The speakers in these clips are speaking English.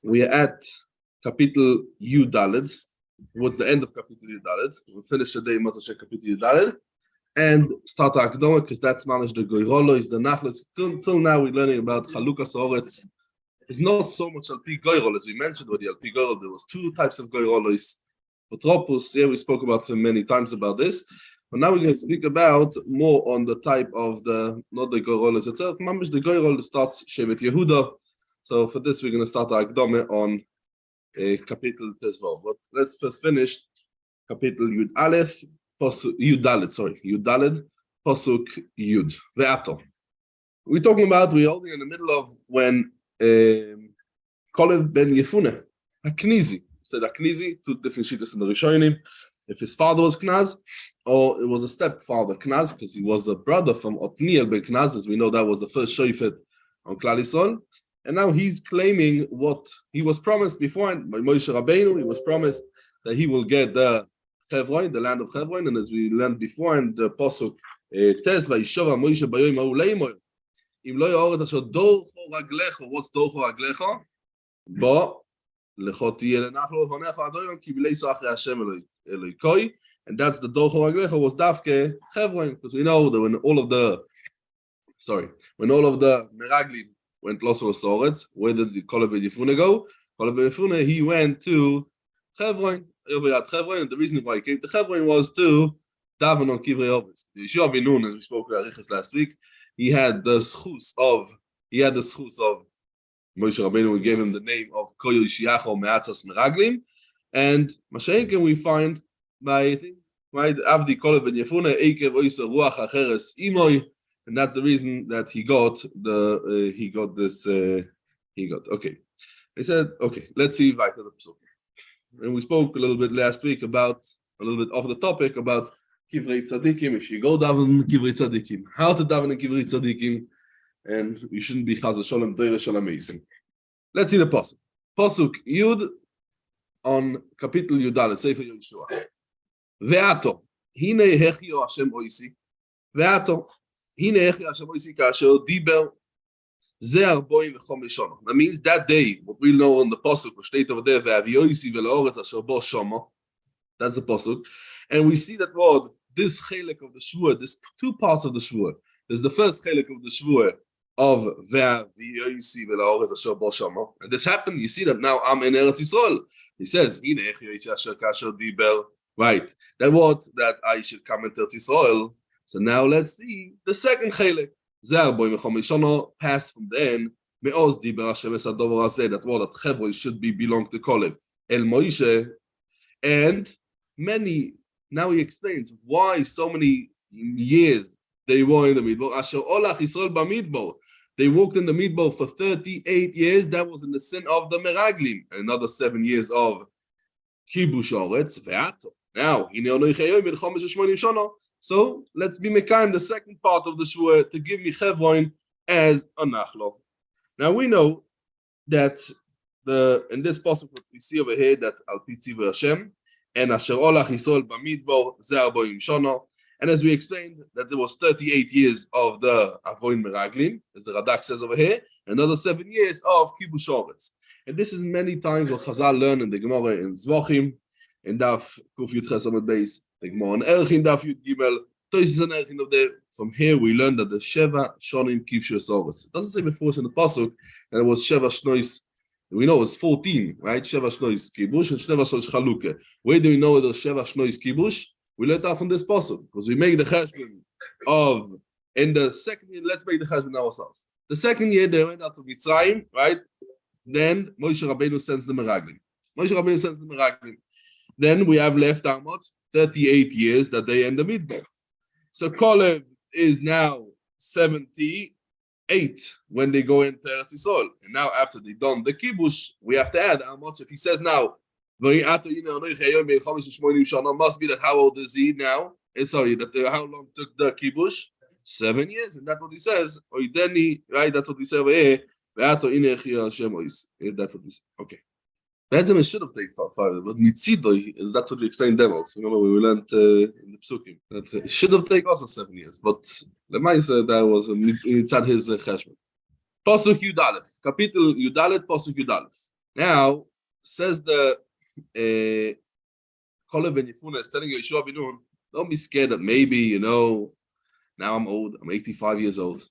We are at Kapitel Yudalid. Towards the end of Kapitel Yudalid. We'll finish today Matashe Kapitel Yudalid and start our Akdoma because that's managed the Goyrolo is the Nachlis. Until now we're learning about Chalukas Oretz. It's not so much Alpi Goyrol as we mentioned already. Alpi Goyrol, there was two types of Goyrolos. Potropus, we spoke about him many times about this. But now we're going to speak about more on the type of not the Goyrolos itself. Mamish the Goyrol starts Shevet Yehuda. So for this, we're going to start our Akdome on Kapitel Tezvov. But let's first finish Kapitel Yud Aleph, Yudalid, Posuk Yud, Ve'ato. We're holding in the middle of when Kolev ben Yefune, Haknizi, said Haknizi, two different shittas in the Rishonim, if his father was Knaz, or it was a stepfather Knaz, because he was a brother from Otniel ben Knaz, as we know that was the first shofet on Klal Yisrael. And now he's claiming what he was promised before by Moshe Rabbeinu. He was promised that he will get the Chevron, the land of Chevron, and as we learned before in the Pasuk Tes Vayishova Moshe Bayoim Ha'uleimoy Im Lo Yored Asher Dorcho Raglecho. What's Dorcho Raglecho? Bo Lecho Tiyeh Lenachlo Vonecho Adoyim Ki V'leiso Achrei Hashem Eloikoi. And that's the Dorcho Raglecho was Davke Chevron, because we know that when all of the Meraglim went Loso Soretz, where did the Kolev ben Yefune go? Kolev ben Yefune, he went to Chevron, over at Chevron, and the reason why he came to Chevron was to daven on Kivrei Ovis. Yehoshua ben Nun, as we spoke about Arichas last week, he had the schus of Moshe Rabbeinu. We gave him the name of Koyo Yishiacho Me'atzas Meraglim, and Mashenken we find by Avdi Kolev ben Yefune Eikev Oisa Ruach Acheres Imoy. And that's the reason that he got okay. He said, okay, let's see back to the Pesach. And we spoke a little bit last week about a little bit off the topic about Kivrei Tzadikim. If you go daven Kivrei Tzadikim, how to daven in Kivrei Tzadikim, and you shouldn't be Chaz Shalom Deir Shal Amazing. Let's see the Pasuk. Pasuk Yud on Kapitel Yudal, Sefer Yehoshua. Ve'ato hine hechio Hashem oisi. Ve'ato. That means that day, what we know on the Pasuk, state over there, that's the Pasuk. And we see that word, this chelik of the Shvuah, there's two parts of the Shvuah. There's the first chelik of the Shvuah of and this happened, you see that now I'm in Eretz Yisrael. He says, right, that word that I should come into Eretz Yisrael. So now let's see the second chelik. Passed from the end. That word that Chevron should belong to Kolev El Moshe, and many. Now he explains why so many years they were in the Midbar. Asher Olach Yisrael b'Midbar. They walked in the Midbar for 38 years. That was in the sin of the Meraglim. Another 7 years of Kibush Oretz Ve'ato. Now so let's be Mekayim, the second part of the Shvuah, to give me Chevron as a Nachlo. Now we know that in this passage what we see over here that Al Pi Tzivu Hashem and Asher Olach Yisrael b'Midbar Zeh 40 Shana, and as we explained that there was 38 yein of the Avoin Meraglim, as the Radak says over here, another 7 years of Kibush Oretz. And this is many times what Chazal learn in the Gemara in Zvachim, in Daf Kuf Yud Ches Amud Beis. From here we learned that the Sheva Shonim Kivshu Soros. It doesn't say before in the Pasuk that it was Sheva Shnois. We know it's 14, right? Sheva Shnois Kibush and Sheva Shnois Chaluke. Where do we know the Sheva Shnois Kibush? We learned that from this Pasuk because we make the cheshbon of in the second year. Let's make the cheshbon ourselves. The second year they went out to Mitzrayim, right? Then Moshe Rabbeinu sends the Meraglim. Then we have left how much? 38 years that they end the Midbar. So Kolev is now 78 when they go into Eretz Yisrael. And now after they done the Kibush, we have to add how much. If he says now, must be that how old is he now? How long took the Kibush? 7 years. And that's what he says. Right? That's what we say over here. That's what we say. Okay. It should have taken 5, but Mitzidoi is that's what we explained demos. You know, we learned in the Psukim. It should have taken also 7 years, but the Maisa that was Mitzad his Cheshbon. Pasuk Yudalef, Kapitel Yudalet, Pasuk Yudalef. Now, says the Kolev ben Yefuna is telling Yehoshua ben Nun, don't be scared that maybe, now I'm old, I'm 85 years old.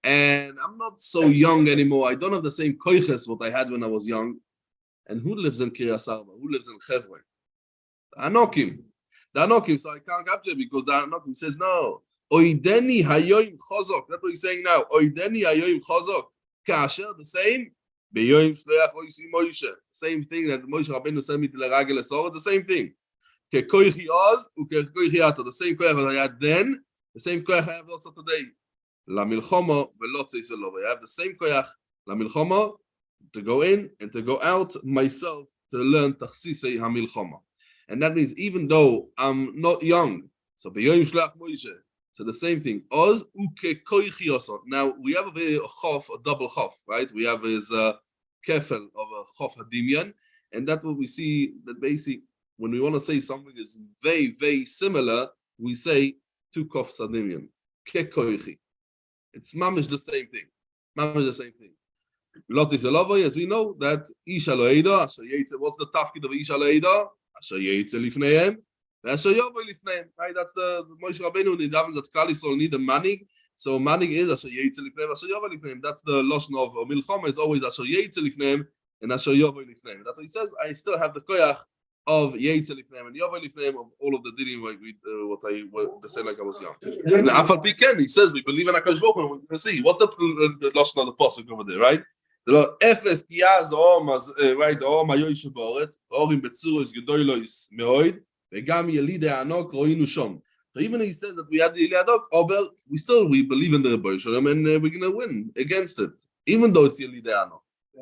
And I'm not so young anymore. I don't have the same koiches what I had when I was young. And who lives in Kiryas Arba? Who lives in Chevron? The Anokim. The Anokim, so I can't capture it because the Anokim says no. Oideni hayoim chozok. That's what he's saying now. Oideni hayoim chozok. Kasher, the same. Beyoim shleach oisi Moshe. Same thing that Moshe Rabbeinu sent me to l'ragel esor. The same thing. Kekoichi oz ukekoichi ato. The same koich I had then. The same koich I have also today. La milchomo velo tzeis velo. I have the same koich. La milchomo, to go in and to go out myself to learn tachsisei hamilchoma. And that means even though I'm not young, so beyoim shlach Moshe. So the same thing. Oz uke koichi oso. Now we have a chof, a double chof, right? We have his kefel of a chof hadimian, and that's what we see. That basically, when we want to say something is very, very similar, we say two kofs hadimian. Ke koichi. It's mamish the same thing. Mamish the same thing. As we know that Isha Loeda, what's the tafkid of Isha Loeda? Asher Yeitze Lifneim, Asher Yovel Lifneim. Right? That's the Moshe Rabbeinu. The davens that Klal Yisrael need a manig. So manig is Asher Yeitze Lifneim, Asher Yovel Lifneim. That's the lashon of Milchama is always Asher Yeitze Lifneim and Asher Yovel Lifneim. That's what he says. I still have the koyach of Yeitze Lifneim and Yovel Lifneim of all of the dinim what they say like I was young. And Afal Piken, he says we believe in Hakadosh Baruch Hu. We see what's the lashon of the pasuk over there, right? The efes kiyaz right, Oma yoish ba'oretz, orim betzuros gedolos meoid, vegam yelidei anok roinu shom. So even he says that we had the Yelidei Anok, we believe in the Rebbe Shalom and we're going to win against it, even though it's the Yelidei Anok.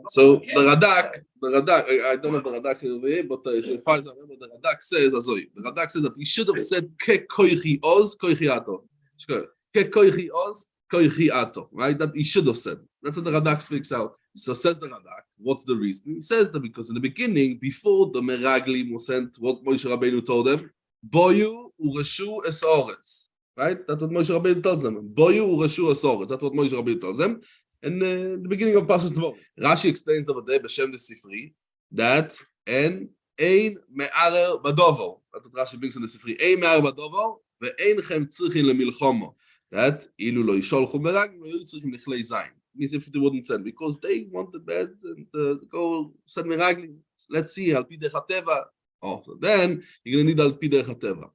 So the Radak, I don't know the Radak here, but the Radak says, the Radak says that he should have said ke koichi oz koichi ato. Ke koichi oz koichi ato, right? That he should have said. That's what the Radak speaks out. So says the Radak, what's the reason? He says that because in the beginning, before the Meraglim was sent, what Moshe Rabbeinu told them, Boyu ureshu es oretz. Right? That's what Moshe Rabbeinu tells them. Boyu ureshu es oretz. That's what Moshe Rabbeinu tells them. In the beginning of Parshas Dvarim. Rashi explains over there, B'Shem the Sifri, that ein me'arer badovo. That's what Rashi brings in the Sifri. Ein me'arer badovo, ve'enchem tzrichin lemilchomo. That ilu lo yisholchu meraglim, lo tzrichin lechlei zayin. Means if they wouldn't send, because they wanted bad and go send meraglim. Let's see, al pi derech hateva. Oh, so then you're going to need al pi derech hateva.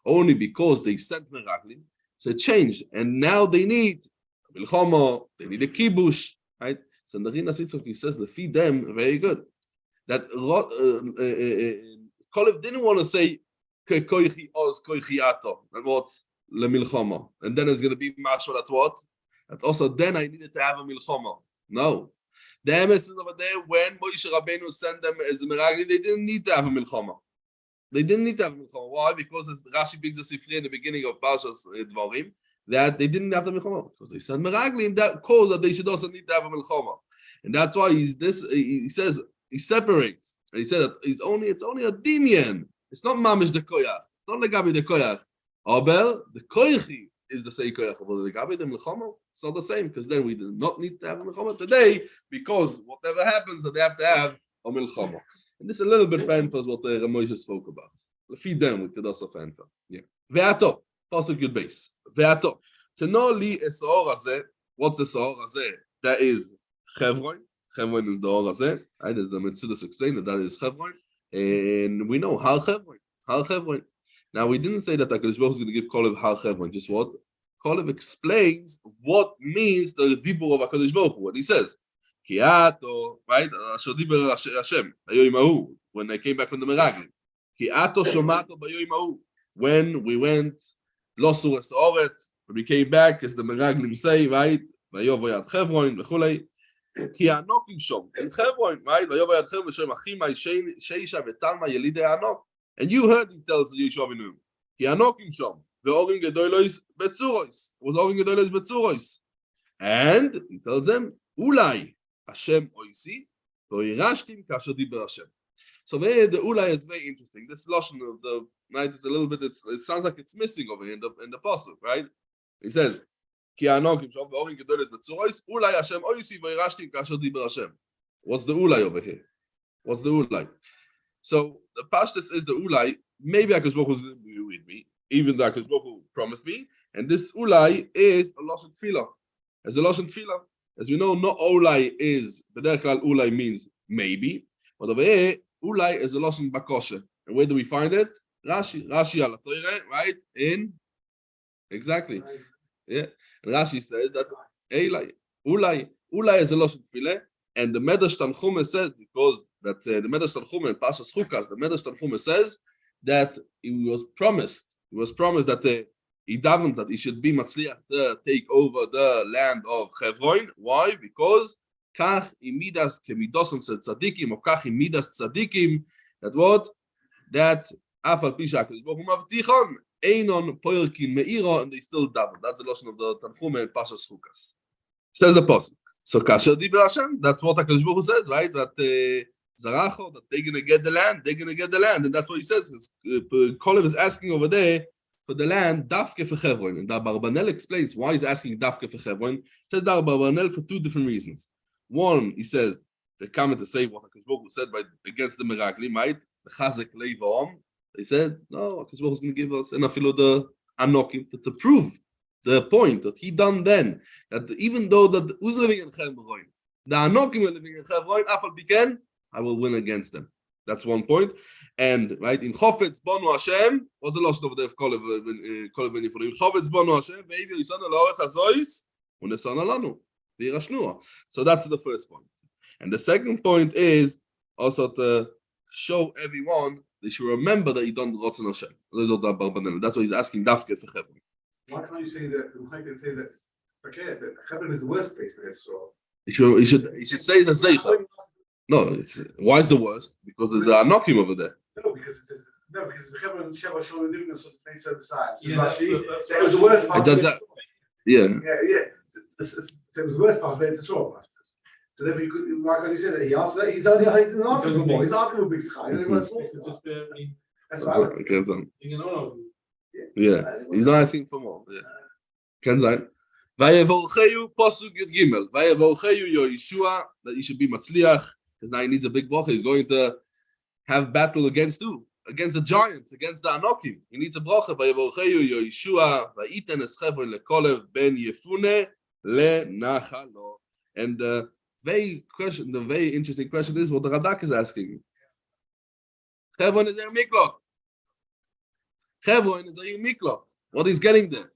Only because they sent meraglim, so it changed. And now they need milchomo, they need a kibush, right? So the Rina Sitzok, says, the feed them, very good. That Kolev didn't want to say, koichi oz, koichi ato, and what's le milchomo. And then it's going to be mashma at what? And also then I needed to have a milchomo. No. The emes is over there, when Moshe Rabbeinu sent them as a meragli, they didn't need to have a milchomo. They didn't need to have a milchomo. Why? Because as Rashi brings the Sifri in the beginning of Parshas Dvarim, that they didn't have the milchama because they said meraglim that caused that they should also need to have a milchama, and that's why he says he separates and he said that it's only a dimian. It's not mamish the koyach. It's not legabi the koyach. Aber the koyachi is the same koyach. But the legabi the milchama, it's not the same because then we do not need to have a milchama today because whatever happens that they have to have a milchama. And this is a little bit fanful what the Ramosha spoke about. Feed them with kedasa fanful. Yeah. Ve'ato. Pasuk Yud Beis. Ve'ato. To know li esor hazeh. What's the esor hazeh? That is Chevron. Chevron is the or hazeh. Right? As the Metzudas explained that is Chevron. And we know Har Chevron. Har Chevron. Now we didn't say that HaKadosh Baruch Hu is going to give Kolev Har Chevron. Just what? Kolev explains what means the dibur of HaKadosh Baruch Hu. What he says. Kiato, right? Asher dibur Hashem. Hayoim hahu. When they came back from the Meraglim. Kiato shomato bayoim hahu. When we went Losur es Oretz, when we came back, as the Meraglim say, right? Vayovo yad Chevron, v'chulei. Ki anokim shom, in Chevron, right? Vayovo yad Chevron, v'shem achima, sheisha, v'talma, yelidei anok. And you heard he tells Yehoshua ben Nun. Ki anokim shom, ve'orim gedolos betzuros. It was orim gedolos betzuros. And he tells them, ulai, Hashem oisi, v'irashtim kasher diber Hashem. So there, the ulai is very interesting. This lashon of the right, it's a little bit. It sounds like it's missing over here in the pasuk, right? He says, "Ki anokim shom ve'orim gedolos betzuros, ulai Hashem oisi v'irashtim kasher diber Hashem." What's the ulai over here? What's the ulai? So the pashtus is the ulai. Maybe HaKadosh Baruch Hu is going to be with me, even though HaKadosh Baruch Hu promised me. And this ulai is a lashon tefillah. As a lashon tefillah, as we know, not ulai is b'derech klal ulai means maybe, but over here ulai is a lashon bakosha. And where do we find it? Rashi al Torah, right? In exactly, yeah. And Rashi says that ulai is a lashon tefillah. And the Medrash Tanchuma says, because that the Medrash Tanchuma in Pashas Chukas, the Medrash Tanchuma says that he was promised that he davened that he should be Matzliach to take over the land of Hebron. Why? Because Kach imidas kemidosim tzadikim, or Kach imidas tzadikim. That what? That Afal Pishak is Bochum Avtichon, Einon Poirkin Meira, and they still daven. That's the lesson of the Tanchuma in Pashas Chukas. Says the Apostle. So Kasher Dibra Hashem, that's what HaKadosh Baruch Hu says, right? That Zaracho, that they're gonna get the land, and that's what he says. Kolev is asking over there for the land, Dafke for Hebron, and the Barbanel explains why he's asking Dafke for Hebron. He says that Barbanel for two different reasons. One, he says they come to say what HaKadosh Baruch Hu said against the Meraglim, right? The Chazek Leivom. They said no, HaKadosh Baruch Hu is going to give us enough the Anokim to prove the point that he done then, that even though that who's living in Hebron, the Anokim are living in Hebron, Afal Biken, I will win against them. That's one point. And right in Chofetz Bonu Hashem, what's the last of the Kolev Benifur? Chofetz Bonu Hashem, Veivi Yisana Loretz Hazois, Unesana Lanu, V'Yirashnua. So that's the first point. And the second point is also to show everyone they should remember that he done Rotzon Hashem. That's why he's asking Dafke for Hebron. Why can't you say that? Why can't you say that? Okay, that Hebron is the worst place in Israel. He should say the Zeicha. No, why is the worst? Because there's a Anokim over there. No, because it says because the Hebron Sheva Shalom living on certain place over time. So it was the worst part. Yeah. So it was the worst part of it at all. So therefore, why can't you say that? He answered that. He's only he's not asking for more. He's asking for big sky. That's what I would. Yeah, he's not asking for more. Yeah. Can sein. Vayevolcheyu pasuk Yud Gimel. Vayevolcheyu Yehoshua, that he should be Matzliach, because now he needs a big bracha. He's going to have battle against who? Against the giants, against the Anokim. He needs a bracha. Vayevolcheyu Yehoshua, va'iten es Hebron lekolev ben Yefune lenachalo. And the very interesting question is what the Radak is asking. Hebron is a miklot. Hebron is a miklot. What he's getting there.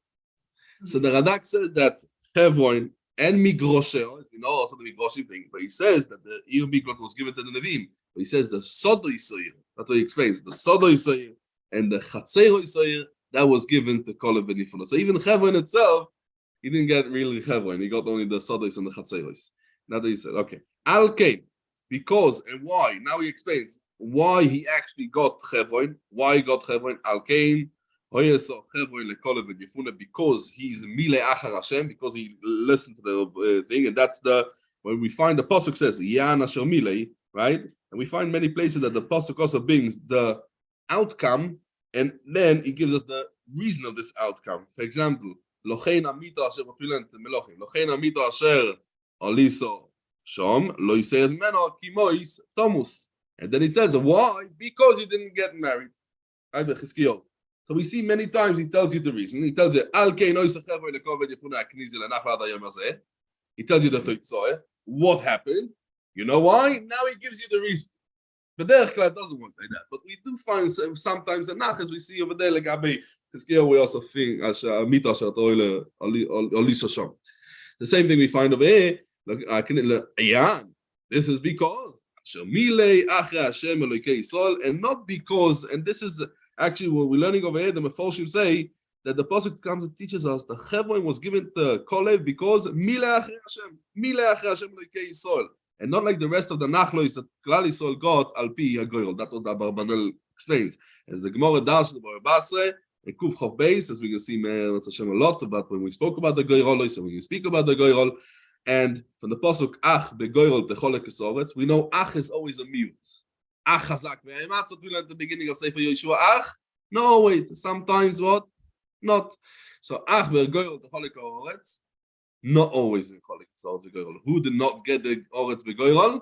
So the Radak says that Hebron and Migroshe, we know also the Migroshim thing, but he says that the Ir Miklot was given to the Nevim. But he says the Sodoi Soyer, that's what he explains, the Sodoi Soyer and the Chatzeroi Soyer, that was given to Kolev Benifuna. So even Hebron itself, he didn't get really Hebron, he got only the Sodois and the Chatzeros. Now that he said, okay, Al Kain, because and why, now he explains why he actually got Hebron, Al Kain, because he's Mile Achar Hashem, because he listened to the thing, and that's when we find the pasuk says Yan Asher Mile, right? And we find many places that the pasuk also brings the outcome, and then it gives us the reason of this outcome. For example, Lochein Amito Asher Melochim, Lochein Amito Asher Aliso Shom Lo Yisayed Meno Kimois Tomus, and then he tells him why? Because he didn't get married. So we see many times he tells you the reason. He tells you, he tells you the Toitzoe. What happened? You know why? Now he gives you the reason. But it doesn't work like that. But we do find sometimes in Nachas we see over there like Abbey, we also think as Mita the same thing we find over here. This is because and not because, and this is actually, what we're learning over here, the Meforshim say that the pasuk comes and teaches us the Hebron was given to Kolev because Milei Achei Hashem Lokei Yisrael, and not like the rest of the Nachlois that Klal Yisrael got Al Pi Hagoyol. That's what the Barbanel explains. As the Gemara Dash the Bar Basre and Kuf Chav Beis, as we can see, Hashem a lot about when we spoke about the Goyrol, so we can speak about the Goyrol, and from the pasuk Ach beGoyrol Techolek Esoretz, we know Ach is always a mute. Ach Chazak ve'ematz, what we learned at the beginning of Sefer Yehoshua. Ach, not always. Sometimes what? Not. So Ach beGoyrol Techolek Esoretz, not always in Cholek Esoretz beGoyrol. Who did not get the Oretz beGoyrol?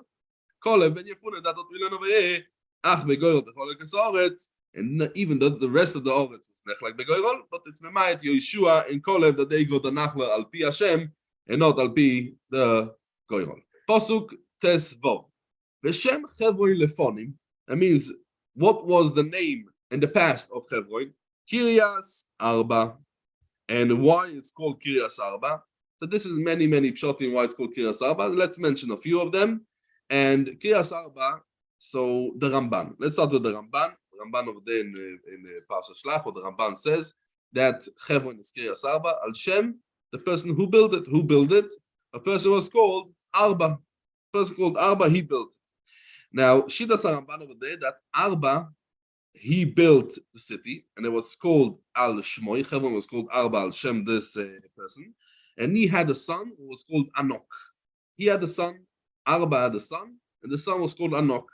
Kolev ben Yefune, that what we learn over here. Ach begoyrol b'cholekes haaretz, and even though the rest of the haaretz was nech like begoyrol, but it's memayet Yehoshua in Kolev that they go the nachla al pi Hashem and not al pi the goyrol. Pasuk tes vov. V'shem Chevron lefonim. That means what was the name in the past of Chevron? Kiryas Arba. And why it's called Kiryas Arba? So this is many pshatim why it's called Kiryas Arba. Let's mention a few of them. And Kiryas Arba, so the Ramban. Let's start with the Ramban. The Ramban over there in Parsha Shlach, or the Ramban says that Chevron is Kiryas Arba. Al Shem, the person who built it. Who built it? A person was called Arba. A person called Arba, he built it. Now, Shidas Ramban over there, that Arba, he built the city, and it was called Al Shmoy. Chevron was called Arba Al Shem, this person. And he had a son who was called Anok. He had a son, Arba had a son, and the son was called Anok.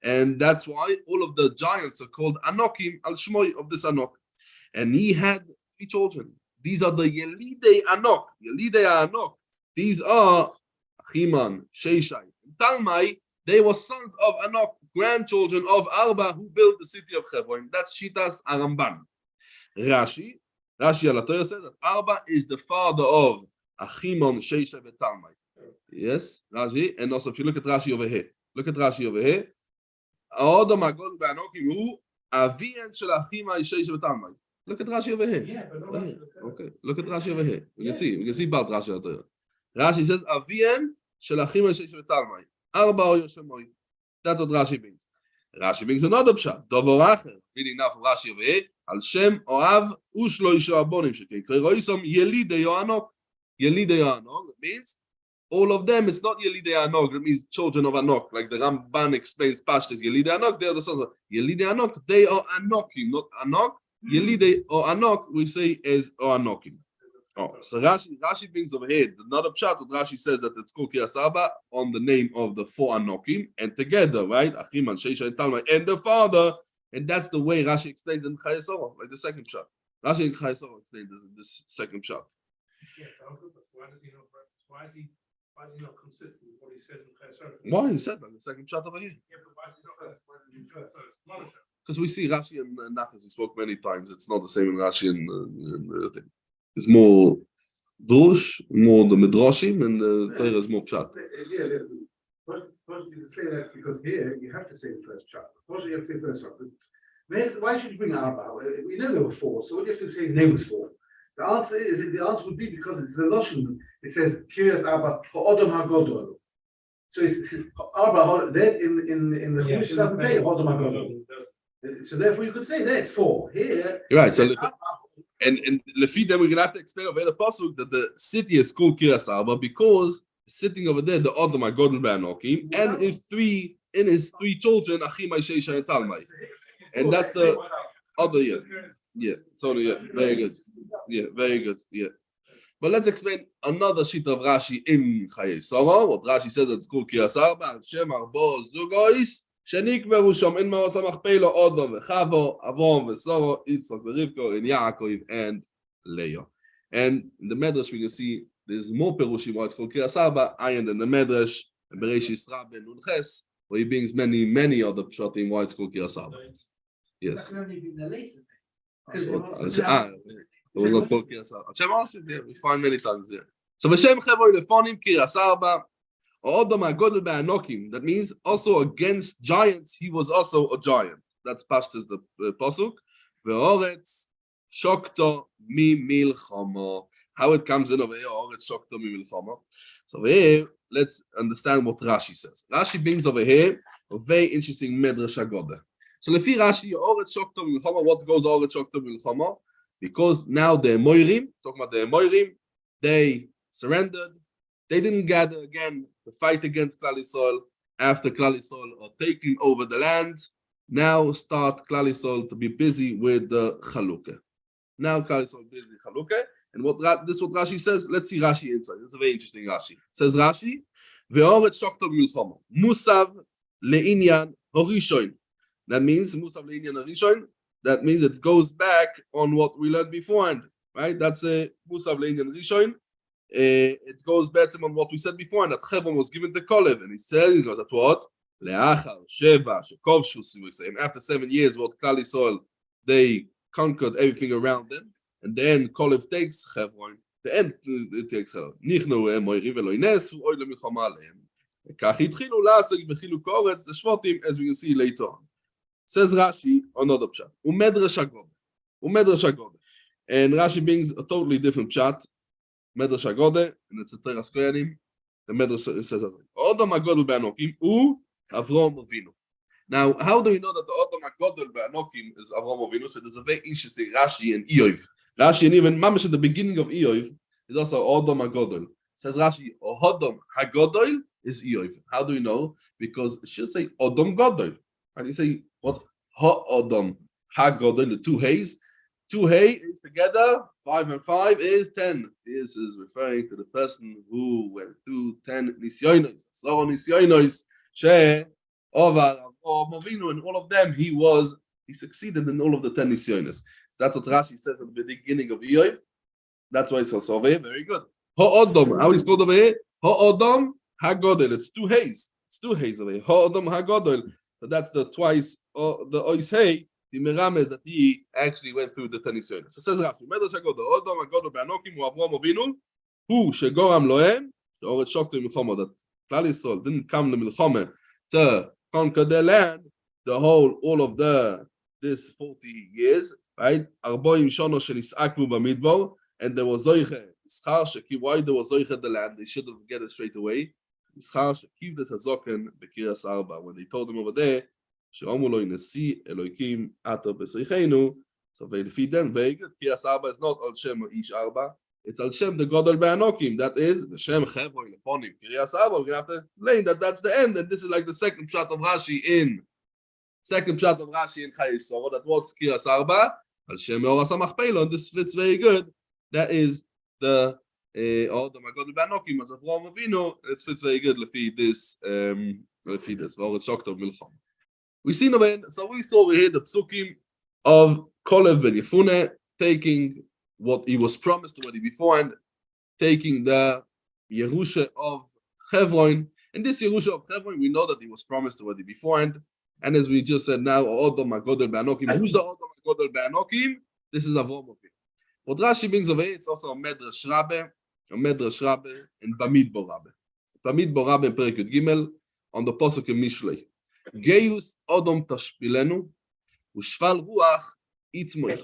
And that's why all of the giants are called Anokim Al Shmoy of this Anok. And he had 3 children. These are the Yelidei Anok. Yelidei Anok. These are Achiman, Sheishai, and Talmai. They were sons of Anok, grandchildren of Arba, who built the city of Hebron. That's Shitas Aramban. Rashi al Torah says that Arba is the father of Achimon, Sheishai, and Talmai. Yes, Rashi. And also, if you look at Rashi over here, look at Rashi over here. Yeah, but no, Okay, look at Rashi over here. We can see about Rashi al Torah. Rashi says Avien shel Achimon, Sheishai, and Talmai. Arba or Yoshemoy. That's what Rashi means. Rashi means another pshat. Dovor acher, meaning now from Rashi over here. Al Shem Oav Ushlo Isha Abonim Shekei. Keroisom Yelidei Anok. Yelidei Anok. That means all of them. It's not Yelidei Anok. It means children of Anok. Like the Ramban explains, Pashtas Yelidei Anok. They are the sons of Yelidei Anok. They are Anokim, not Anok. Yelidei or Anok, we say is or Anokim. Oh, so Rashi brings over here another pshat. Rashi says that it's called Kiryas Arba on the name of the 4 Anokim, and together, right? Achiman, Sheisha, and Talmai, and the father, and that's the way Rashi explains in Chayei Sarah, like the second pshat. Rashi in Chayei Sarah explains this second pshat. Yeah, why is he not consistent with what he says in Chayei Sarah? Why he said that the second pshat over here? Yeah, but why is he not first? Why did you first? Because we see Rashi and Nachas. We spoke many times. It's not the same in Rashi and the thing. It's more Drush, more the Midrashim, and the Torah is more Pshat. Yeah. First you can say that because here you have to say the first Pshat. First you have to say the first Pshat. Why should you bring Arba? We know there were 4, so what you have to say his name was 4. The answer would be because it's the Lashon. It says Kiryas Arba Ha'odom HaGodol. So it's Arba. Then in the Chumash it doesn't say Ha'odom HaGodol. So therefore you could say there it's 4. Here, you're right. So. And Lefi, then we're gonna have to explain over the pasuk that the city is called Kiryas Arba because sitting over there the Odom HaGodol B'Anokim and his three children Achimai, Sheisha, and Talmai, and that's the other year. Yeah, so yeah, very good. Yeah, very good. Yeah, but let's explain another sheet of Rashi in Chayei Sarah. What Rashi says it's called Kiryas Arba. Shem Arbo Zugois. שנקברו שם אין מעוש המכפלה אודום וחבו, אברהם ושרו, יצחק ורבקו, and Yaakov and Leah. And in the Medrash we can see there's more perushim why it's called Kiryas Arba, ayin in the Medrash, and Bereshis Rabben Nunches, where he brings many other pshatim why it's called Kiryas Arba. Yes. That can only be the later thing. It was not called Kiryas Arba. Hashem answered, yeah, we find many times there. So V'shem Chevron Lefonim Kiryas Arba, that means also against giants, he was also a giant. That's Pashtas the pasuk. Ve'oretz shokto mi milchama. How it comes in over here, Oretz shokto mi milchama. So over here, let's understand what Rashi says. Rashi brings over here a very interesting Medrash Agoda. So lefi Rashi, Oretz shokto mi milchama. What goes Oretz shokto mi milchama? Because now the Moirim, talking about the Moirim, they surrendered. They didn't gather again to fight against Klal Yisrael after Klal Yisrael are taking over the land. Now start Klal Yisrael to be busy with the Chalukah. Now Klal Yisrael busy with Chalukah. And what Rashi says, let's see Rashi inside. It's a very interesting Rashi. It says Rashi, Ve'oret shokto milchama. Musav le'inyan horishoin. That means Musav le'inyan horishoin. That means it goes back on what we learned beforehand. Right? That's a Musav le'inyan horishoin. It goes back on what we said before, and that Chevron was given to Kolev, and he said, he goes, that what? Le'achar sheva shekovshu sivusayim. After 7 years, what Klal Yisrael, they conquered everything around them, and then Kolev takes Hebron. The end it takes her. Nichnu moiri velo ines oy lemilchama aleim. Kach hitchilu la'asek b'chiluk haaretz the shvatim, as we can see later on. Says Rashi, another pshat. Umedrash Haggadah. And Rashi brings a totally different pshat. Medrash Haggadah, and it's a Teras Koyanim. The Medrash says that. Odom HaGodol be'anokim u Avrom Avinu. Now, how do we know that the Odom HaGodol be'anokim is Avrom Avinu? So there's a very interesting Rashi and Iyov. Rashi, and even Mamish at the beginning of Iyov, is also Odom HaGodol. Says Rashi, Odom HaGodol is Iyov. How do we know? Because it should say Odom Godol. And you say, what? Odom HaGodol, the two hays. 2 hay is together, 5 and 5 is 10. This is referring to the person who went through 10 nisyonos. So nisyonos, she, Ovar, Avinu, and all of them, he succeeded in all of the 10 nisyonos. So that's what Rashi says at the beginning of Iyov. That's why it's also over here. Very good. Ha'odom, how is called over here? Ha'odom HaGodol. It's 2 hays. It's 2 hays over here. Ha'odom HaGodol. So that's the twice, the ois hay. The Miram is that he actually went through the 10 nisyonos. So says Rashi, Medrash Haggadah, Odom HaGodol be'anokim hu Avrom Avinu, hu shegoram lohem, she'oret shokto milchama, that Klal Yisrael didn't come to milchama to conquer the land, all of this 40 years, right? Arboim shono shenisakvu b'midbar, and there was zoiche, Ischar sheki, why there was zoiche the land? They should have get it straight away. Ischar shekiv des hazoken b'kiras arba, when they told him over there, שאומרו לו נשיא אלוהיקים אתה בסריחנו, so לפי them, very good. Kiras Arba is not על שם איש ארבע, it's על שם the Godol be'anokim, that is the Shem Chevron Lefonim. Kiras Arba, we're going to have to explain that that's the end, and this is like the second pshat of Rashi in Chai Yisro, that what's Kiras Arba, על שם Meoras HaMachpelah, and this fits very good. That is the Odom HaGodol be'anokim, as Avrom Avinu, it fits very good לפי this, ואורת שוקטוב מלחום. We see so we saw over here the psukim of Kolev ben Yefune taking what he was promised already beforehand, taking the Yehoshua of Hebron. And this Yehoshua of Hebron, we know that he was promised already beforehand. And as we just said now, Odom HaGodol be'anokim. Who's the Odom HaGodol be'anokim? This is Avrom Avinu. What Rashi brings over here, it's also a Medrash Rabbe, and Bamidbar Rabbe. Bamidbar Rabbe in Perek Yud Gimel, on the Pasuk in Mishlei. Geus Odom Tashpilenu Ushval Ruach Itmoich.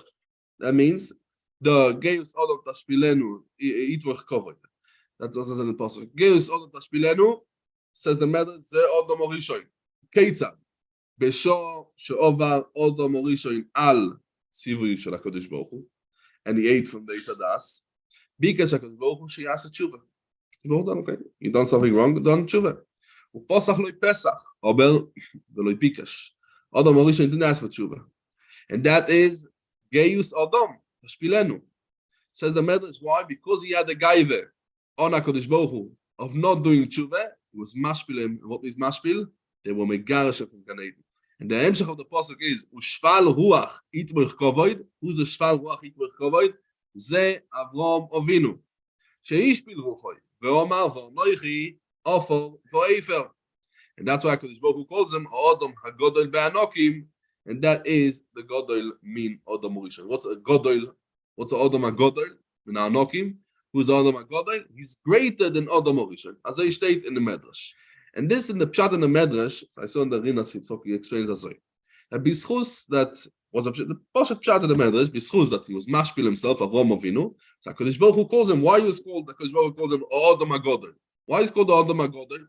That means the Geus Odom Tashpilenu Itmoich covered. That's also in the passage. Geus Odom Tashpilenu says the matter Ze Odom Orishoin. Keitzad Besho Sheovar Odom Orishoin Al Sivui Shel HaKadosh Baruch Hu, and he ate from the Eitzadas. Because HaKadosh Baruch Hu Sheyasa Tshuva. Well done, okay. You done something wrong, done Tshuva. ופוסח לא פסח, אבל ולא ביקש. אדם הראשון didn't ask for tshuva. And that is Geus Odom, Tashpilenu. Says the Medrash, why? Because he had a gaive on HaKadosh Baruch Hu of not doing tshuva, he was mashpil. What is mashpil? They were megaresh from Gan Eden. And the hemshech of the pasuk is Ushval Ruach Itmich Kovoid. Who's the Shval Ruach Itmich Kovoid? Ze Avrom Avinu. Sheishpil Ruchoi. Ve'omar V'noichi Offer Vo'efer. And that's why HaKadosh Baruch Hu calls them Odom HaGodol be'anokim, and that is the Godol mean Odom Rishon. What's a Godol? What's a Odom HaGodol? In Anokim. Who's the Odom HaGodol? He's greater than Odom Rishon, as I state in the Medrash. And this in the Pshat in the Medrash, I saw in the Rina Sitzok, he explains as well. That Bischus, that was the Pshat in the Medrash, Bischus, that he was mashpil himself, Avrom Avinu. So HaKadosh Baruch Hu calls him, why is called, HaKadosh Baruch Hu calls him Odom HaGodol? Why is it called the Odom HaGodol?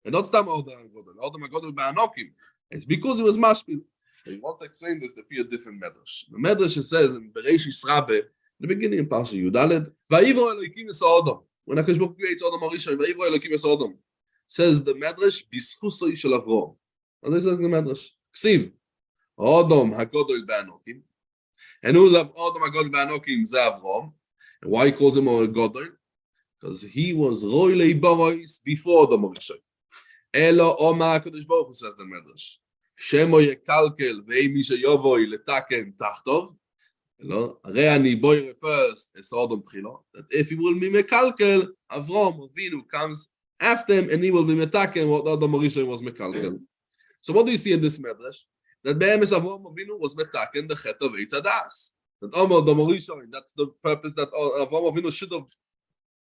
And not Stam Odom HaGodol. Odom HaGodol be'anokim. It's because he was mashpil. He wants to explain this to few different medrash. The medrash says in Bereshis Rabbe, in the beginning in Parsha Yudaled, Va'ivro Elokim es Odom. When HaKadosh Baruch Hu creates Odom Harishon, Va'ivro Elokim es Odom. Says the medrash, Bischusoi shel Avrom. And this is the medrash. Ksiv. Odom HaGodol be'anokim. And who's Odom HaGodol be'anokim? Ze Avrom. And why he calls him a Godol? Because he was roilei barois before the Moshe. Elo Omar HaKadosh Baruch Hu, says the Medrash. Shemo yekalkel ve'im misha yovoi letaken tachtov. Elo, arei ani boire first es Odom tchilo. That if he will be mekalkel, Avrom Avinu comes after him and he will be metaken what Odom Rishon was mekalkel. So what do you see in this medrash? That Be'emes Avraham Avinu was metaken the chet of Eitz Hadas. That Omar the Morishon, that's the purpose that Avraham Avinu should have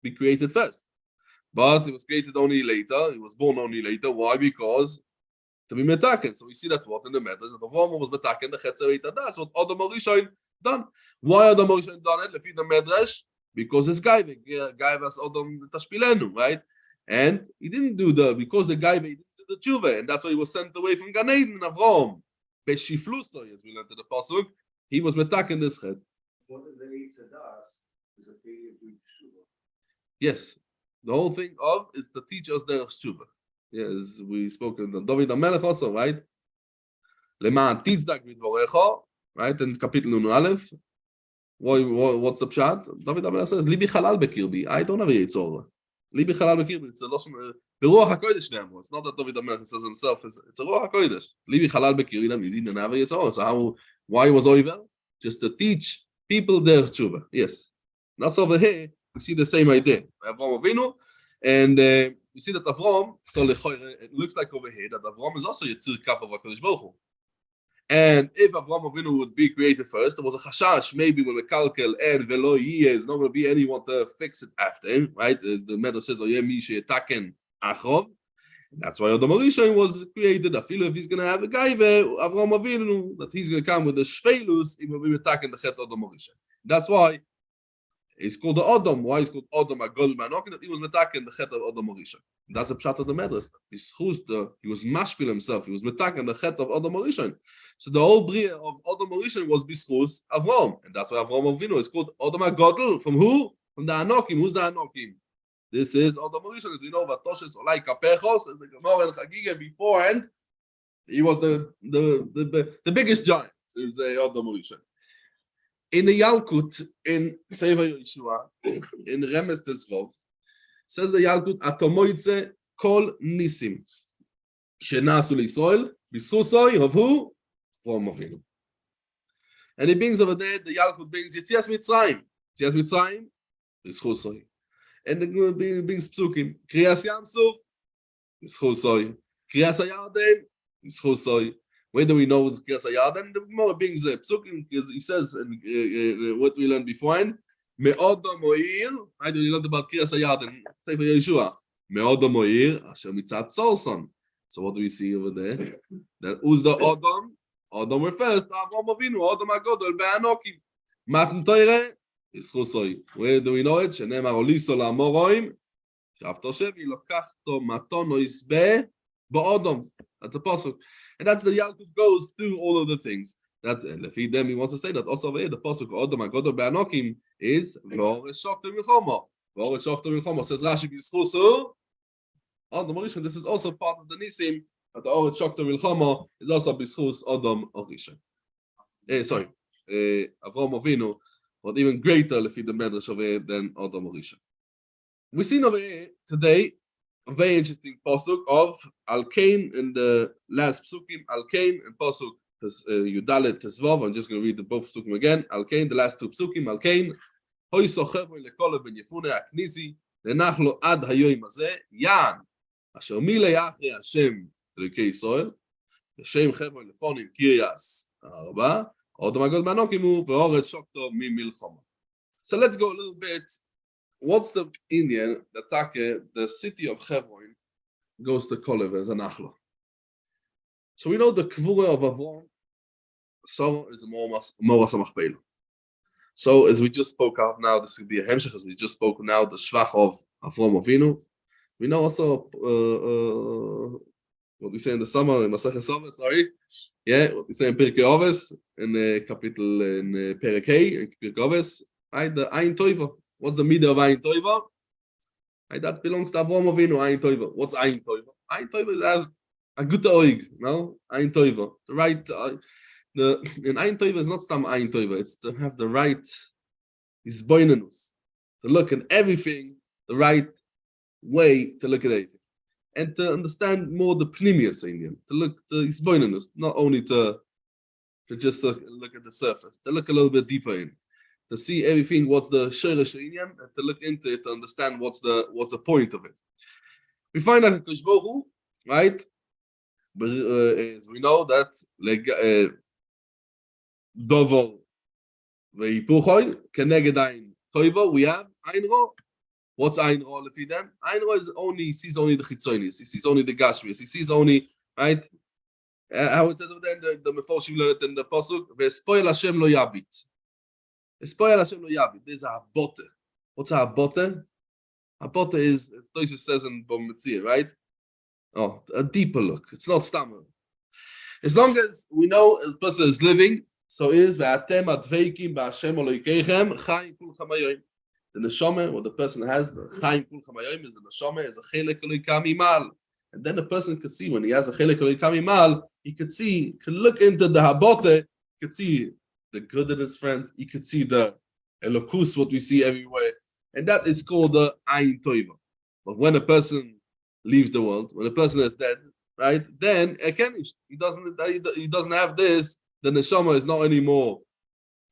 been created first. But it was created only later. He was born only later. Why? Because to be metaken. So we see that what in the medrash that Avraham was metaken the chet of Eitz Hadas. What Adam Morishon done? Why Adam Morishon done it? Lefi the medrash. Because it's Gaiva. Gaiva as Adam Tashpilenu, right? And he didn't do because the Gaiva didn't do the tshuva, and that's why he was sent away from Gan Eden, Avram. Beshifluso, as we learned in the pasuk, he was metaken this head. What did the Eitz Hadas is a failure to tshuva. Yes, the whole thing of is to teach us the tshuva. Yes, we spoke in the David HaMelech also, right? Leman tizdak vidvorecha, right? In Kapitel Nun Aleph. What's the pshat? David HaMelech says, "Libi halal bekirbi." I don't have a yitzor. Libi halal bekirbi. It's a loshon. Beruach hakodesh ne'amru. It's not that David HaMelech says himself. It's a ruach hakodesh. Libi halal bekirbi. That means he didn't have a yitzor. So why was over? Just to teach people their tshuva. Yes. That's over here. We see the same idea. Avram Avinu, and you see that Avram. So it looks like over here that Avram is also yitzir kap of Hakadosh Baruch Hu. And if Avraham Avinu would be created first, there was a chashash, maybe with a kalkel and velo is not going to be anyone to fix it after him, right? The Medrash says, "Taken achov." That's why Adam Rishon was created. I feel if he's going to have a guy, Avraham Avinu, that he's going to come with the shvelus, he will be attacking the chet Adam Rishon. That's why it's called the Adam. Why is called Adam Agol Manokin? That he was attacking the chet of Adam Rishon. That's a pshat of the Medrash. He was mashpil himself. He was attacking the chet of Adam Rishon. So the whole bria of Adam Rishon was bischus Avram, and that's why Avram Avinu is called Adam Agadol. From who? From the Anokim. Who's the Anokim? This is Adam Rishon. As we know, Vatoshes Olai Kapechos, as the Gemara and Chagiga beforehand, he was the biggest giant. Is Adam Rishon. In the Yalkut, in Sefer Yehoshua, in Remes Tezvov, says the Yalkut, Atomoitze kol nisim, shenasu l'Yisrael, b'schusoi of who? From Avinu. And he brings over there, the Yalkut brings Yetzias Mitzrayim. Yetzias Mitzrayim, b'schusoi. And he brings Psukim. Kriyas Yamsuf, b'schusoi. Kriyas HaYarden, b'schusoi. Where do we know Kriyas HaYarden? The Gemara brings Psukim, because he says, what we learned beforehand, Me'odo Moir, right? We learned about Kriyas HaYarden, Sefer Yehoshua. Me'odo Moir, Asher Mitzat Sorson. So what do we see over there? That who's the Odom? Odom refers to Avram Avinu, Odom Agadol Be'anokim. Matan Torah is Chusoi. Where do we know it? Shenemar Oliso LaMoroim, Shavto Shevi, Lokachto Matono Isbe, Ba'odom. That's the pasuk. And that's the Yalkut goes through all of the things. That's Lefi them. He wants to say that also over here, the pasuk Odom Agadol Be'anokim is V'oresh Shokto Milchomo. V'oresh Shokto Milchomo says Rashi B'Schusu. Odom Rishon. This is also part of the Nisim. That the Oret Shokto Milchomo is also B'Schus Odom Rishon. Sorry, Avram Avinu, but even greater Lefi the Medrash over here than Odom Rishon. We've seen over here today a very interesting pasuk of Al Kain in the last psukim. Al Kain and pasuk Yudalet Tezvav. I'm just going to read the both psukim again. Al Kain, the last two psukim. Al Kain, Hoy sochevo lekol ben Yefune aknizi lenachlo ad hayoyim hazeh yan asher milei achri Hashem Elokei Yisrael Hashem chevo lefonim kiryas arba Odom Agol Be'anokim hu ve'oret shokto mimilchama. So let's go a little bit. What's the Indian, the city of Hebron goes to Kolev as a nachla? So we know the Kvura of Avram, so is a Moras HaMachpelah. So as we just spoke of now, this could be a hemshech, as we just spoke now, the Shvach of Avram Avinu. We know also what we say in the summer, in Masechet Sova, sorry. Yeah, what we say in Pirkei Avos, in Kapitel, in Perek Hey, in Pirkei Avos, right, the Ayin Toiva. What's the midah of Ayin Toiva? Right, that belongs to Avram Avinu, Ayin Toiva. What's Ayin Toiva? Ayin Toiva is a good oig, no? Ayin Toiva. The right, in Ayin Toiva is not some Ayin Toiva, it's to have the right hisboinenus, to look at everything the right way to look at everything. And to understand more the pnimius Indian, to look to hisboinenus, not only to just look at the surface, to look a little bit deeper in. To see everything, what's the Sheresh Inyan, and to look into it, to understand what's the point of it. We find that Hakadosh Baruch Hu, right? As we know that Dovo veipuchoi keneged ein toivo. We have ein ro. What's ein ro lefi them? Ein ro is only sees only the chitzonis. He sees only the gashmis. He sees only right. How it says over there in the Mefoshim learned in the pasuk. Ve'espoil Hashem lo yabit. Espoil Hashem lo yabit. There's a habote. What's a habote? Habote is, as Tosis says in Bom Metzia, right? Oh, a deeper look. It's not stammer. As long as we know a person is living, so is ve'atem adveikim ba'Hashem Elokeichem chayim kul chamayim. The neshama, what the person has, the chayim kul chamayim is the neshama, is a chelek Elokeim imal. And then the person could see when he has a chelek Elokeim imal, he could see, could look into the habote, could see the good in his friend, he could see the elokus, what we see everywhere, and that is called the ayin toiva. But when a person leaves the world, when a person is dead, right, then again he doesn't have this. The neshama is not anymore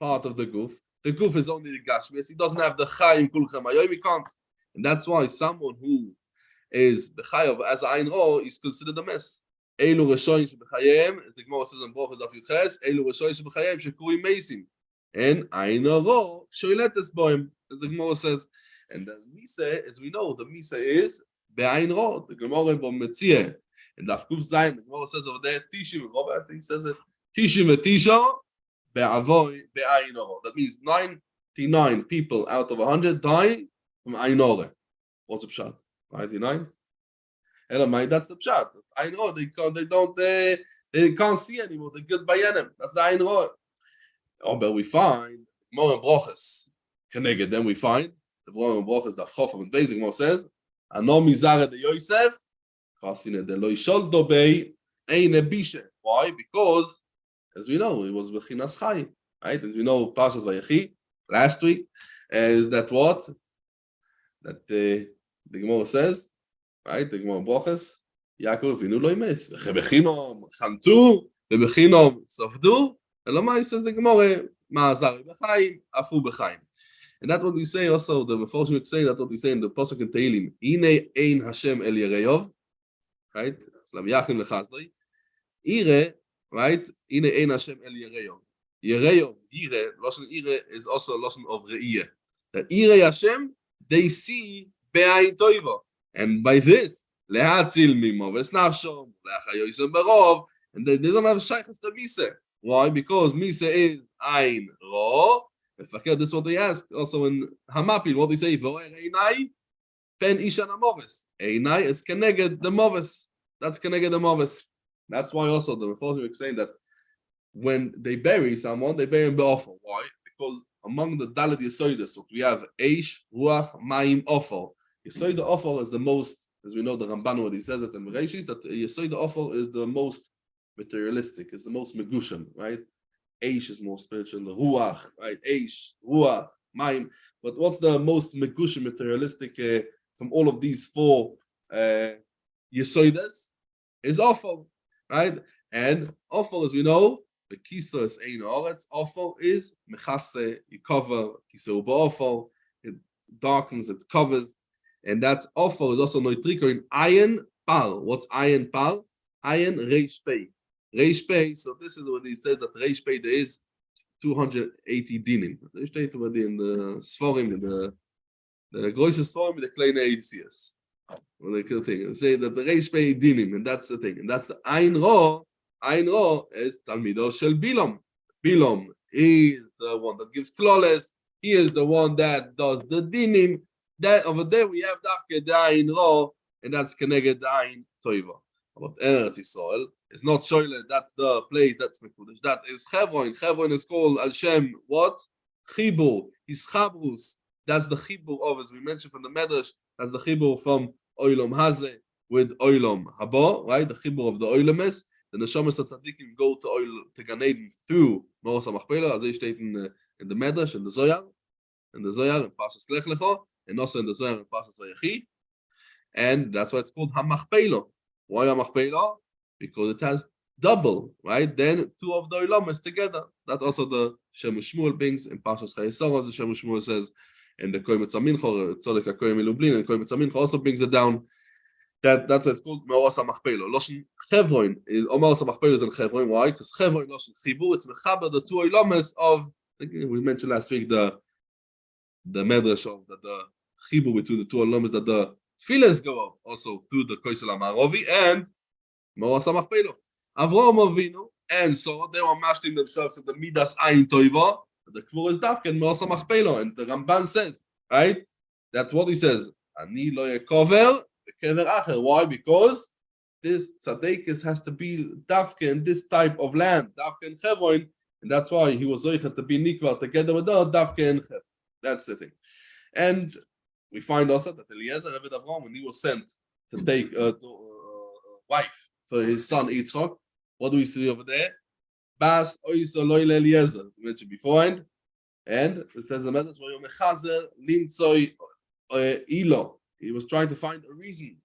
part of the guf. The guf is only the gashmis. He doesn't have the chayim kul chamayim. He can't, and that's why someone who is bechayav as ayin ro is considered a mess. Elu reshoyin shebechayim, as the Gemara says in Brachos Daf Yudches, Elu reshoyin shebechayim shekurim meisim, and ayin ro shoyletes boim, as the Gemara says. And the misa, as we know, the misa is be'ayin ro. The Gemara in Bom Metzia, and Daf Kuf Zayin, the Gemara says over there, Tishim, Robert I think says it, Tishim v'tisha be'avoy be'ayin ro. That means 99 people out of 100 die from ayin ro. What's the pshat? 99. That's the pshat. I know they can't see anymore. They're good bayanim. That's the ayin ro. Oh, but we find more in brachas. Keneged, then we find the more in brachas. The chofam and basic more says, "Ano mizara de Yosef, kasine de lo yishol dobei ein ebishe." Why? Because, as we know, it was bechinas chai. Right? As we know, Parshas Vayechi last week is that what that the Gemara says. Right, the Gemara brachas, Yaakov Avinu lo imes, vechebechinom chantu, vebechinom sofdu, and Lomai says the Gemara, ma'azar b'chaim, afu b'chaim. And that's what we say also, the Mefoshim say, that's what we say in the Pasuk in Tehillim, Ine ein Hashem el Yereyov, right, Lam Yachim lechazdoi, Ire, right, Ine ein Hashem el Yereyov. Yereyov, Ire, Loshen Ire is also a Loshen of Re'iyeh. That Ire Hashem, they see be'ayin toiva. And by this, lehatzil mimo v'snafshom lechayoyisem berov, and they don't have shaychus to misa. Why? Because misa is ayin ro. This is what they ask also in Hamapil. What they say, v'oer einai pen ishan amoves. Einai is keneged the moves. That's keneged the moves. That's why also the Mefoshim is saying that when they bury someone, they bury him be'ofel. Why? Because among the Dalet Yesoides, we have eish, ruach, mayim, ofel. Yesoid the offer is the most, as we know, the Ramban when he says it in Bereshis, that Yesoid the offer is the most materialistic, is the most megushim, right? Eish is more spiritual, the ruach, right? Eish, ruach, maim. But what's the most megushim materialistic from all of these four Yesoides? Is offer, right? And offer, as we know, the kisa is ein oretz. Offer is mechase, you cover, kisa uba offer, it darkens, it covers. And that's offer is also noitriko in ayin pal. What's ayin pal? Ayin reish pei. Reish pei. So this is what he says that reish pei there is 280 dinim. There is in the Sforim, in the grossest Sforim, in the kleine ACS. Well, the thing say that the reish pei dinim, and that's the thing, and that's the ayin ro. Ayin ro is talmido shel Bilom. Bilom is the one that gives kloles. He is the one that does the dinim. That over there we have dafke dain ro, and that's keneged dain toiva. But Eretz Yisrael is not shoyle. That's the place that's mekudesh. That is Hebron. Hebron is called al Shem what? Chibur. His chabrus. That's the chibur of, as we mentioned from the Medrash. That's the chibur from Oilom Hazeh with Oilom Haba, right? The chibur of the Oilomes. The neshamas tzaddikim go to Oil to Gan Eden through Moros HaMachpelah, as they state in the Medrash and the Zoyar, in Parshas Lech Lecha. And also in the Zohar and Parshas Vayechi, and that's why it's called Hamachpelah. Why Hamachpelah? Because it has double, right? Then two of the Olamas together. That's also the Shem Shmuel brings in Parshas Chayesorah. The Shem Shmuel says, and the Koy Mitzamincha, Tzolek HaKoy Milublin, and Koy Mitzamincha also brings it down. That's why it's called Me'oras HaMachpelah. Loshen Chevron is Me'oras HaMachpelah is in Chevron. Why? Because Chevron Loshen Chibur. It's mechaber the two olamas of. We mentioned last week the medrash of that the chibur between the two olamas that the tefillas go up also through the Koisel HaMaravi and Me'oras HaMachpelah. Avraham Avinu and so they were mashing themselves at the Midas Ayin Toiva. The Kvur is Dafken Me'oras HaMachpelah, and the Ramban says, right? That's what he says. Ani lo yekover kever acher. Why? Because this tzaddikus has to be Dafken in this type of land, Dafken Chevron, and that's why he was zoichet to be nikvar together with the Dafken Chevron. That's the thing. And we find also that Eliezer Eved Avraham, when he was sent to take a wife for his son Yitzchak, what do we see over there? Bas oiso loyle Eliezer, as we mentioned beforehand. And it says the message where Mechazer limtzoi ilo. He was trying to find a reason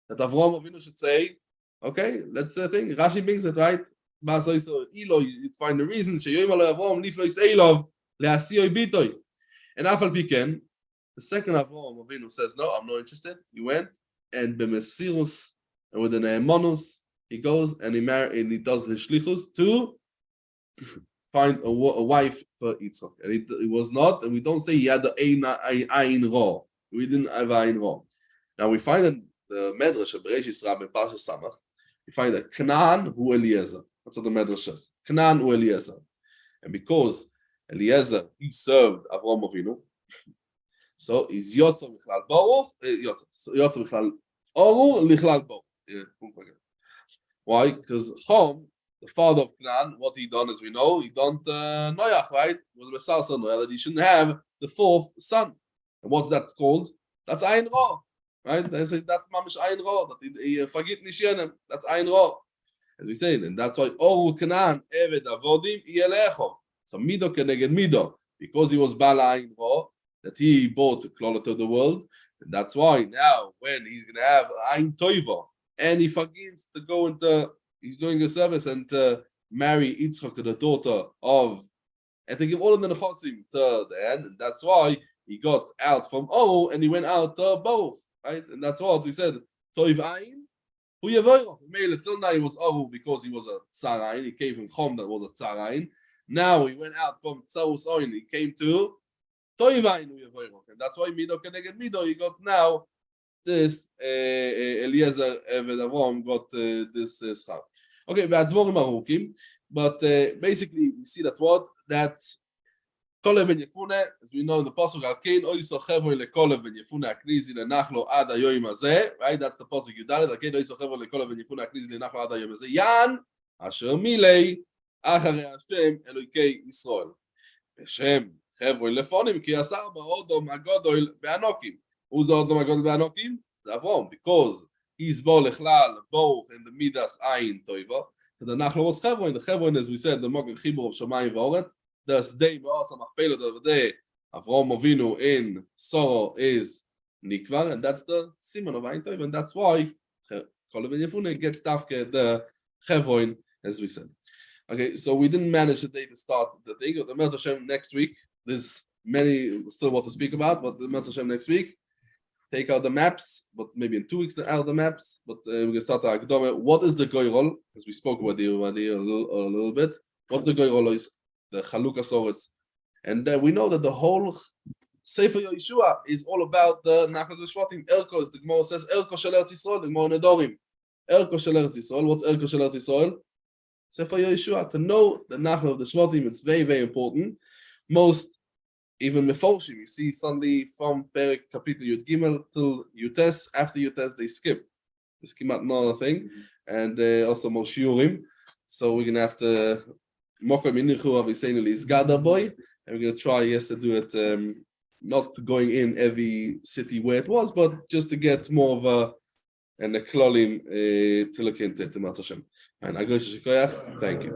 that Avraham Avinu should say, okay, let's think. Rashi brings it right. Bas oiso ilo. You find the reason. Sheyoim alo Avraham liflo iseilov leasiyoi bitoy. And Afal Piken, the second Avraham Avinu says, no, I'm not interested. He went and b'mesirus and with an emonus, he goes and he he does his shlichus to find a wife for Yitzchak. And it was not, and we don't say he had the Ayin Ra. We didn't have Ayin Ra. Now we find in the Medrash of Bereshis Rabbah Parsha Samach, we find that Canaan hu Eliezer. That's what the Medrash says. Canaan hu Eliezer. And because Eliezer, he served Avraham Avinu, so he's Yotzer Michlal Baruch, Yotzer Michlal Oru Lichlal Baruch. Why? Because Chom, the father of Canaan, what he done, as we know, he done Noach, right? It was Besar son Noach, that he shouldn't have the fourth son. And what's that called? That's Ayin Ra, right? They say that's Mamish Ayin Ra, that he forget Nishenem. That's Ayin Ra, as we say, and that's why Oru Canaan Eved Avodim Yelecho. So Mido keneged Mido, because he was Bala Ayin Ra, that he bought Klala to the world, and that's why now when he's gonna have Ayin Toiva, and he forgets to go into, he's doing a service and to marry Yitzchak to the daughter of, and to give all of the nechasim to the end, and that's why he got out from Oru and he went out to both, right? And that's what we said. Toiv Ayin, who Yevoiro. Till now he was Oru because he was a Tsar Ayin. He came from Chom that was a Tsar Ayin. Now he went out from Tsarus Oin. He came to Toiv Ayin, who Yevoiro. And that's why Mido Keneged Mido, he got now this Eliezer Eved Avraham got this schar. Okay, but basically we see that what that Kolev ben Yefune, as we know in the pasuk Alkein Oiso Chevron leKolev ben Yefune Aknizi leNachlo Ad Hayoim Hazeh, right? That's the pasuk Yudalet. Alkein Oiso Chevron leKolev ben Yefune Aknizi leNachlo Ad Hayoim Hazeh. Yan Asher Milei Acharei Hashem Elokei Yisrael. Hashem Chevron lefonim ki asar ba'odom hagodol be'anokim. Who's the Odom HaGodol be'anokim? Avram, because he's bo lechlal both in the Midas Ayin Toiva. So the Nachlo was Chevron. The Chevron, as we said, the Mogen Chibur of Shamayim v'Oretz. The Sdei Me'oras HaMachpelah over there, Avraham Avinu in Sorrow is Nikvar, and that's the Simon of Ayin Toiva, and that's why Kolev ben Yefune gets Dafke the Chevron, as we said. Okay, so we didn't manage today to start the thing. The Me'oras Hashem next week. There's many still what to speak about, but the Me'oras Hashem next week. Take out the maps, but maybe in 2 weeks out the maps. But we're going to start the Akdome. What is the Goyrol? As we spoke about the a little bit. What the Goyrol is? The Chalukah Soretz. And we know that the whole Sefer Yehoshua is all about the Nachlas V'Shvatim. Elko, as the Gemara says, Elko Shel Eretz Yisrael, the Gemara Nedorim. Elko Shel Eretz Yisrael. What's Elko Shel Eretz Yisrael? Sefer Yehoshua. To know the Nachlas of the Shvatim, it's very, very important. Most even Mefoshim, you see suddenly from Perek Kapitel Yud Gimel till Yutes, after Yutes they skip. It's Kimat another thing, and also more Shiurim. So we're gonna have to Mokom Inichu Aviseinu Lizgada boy, and we're gonna try to do it not going in every city where it was, but just to get more of a and the klolim to look into it. And I go to Shikoyach. Thank you.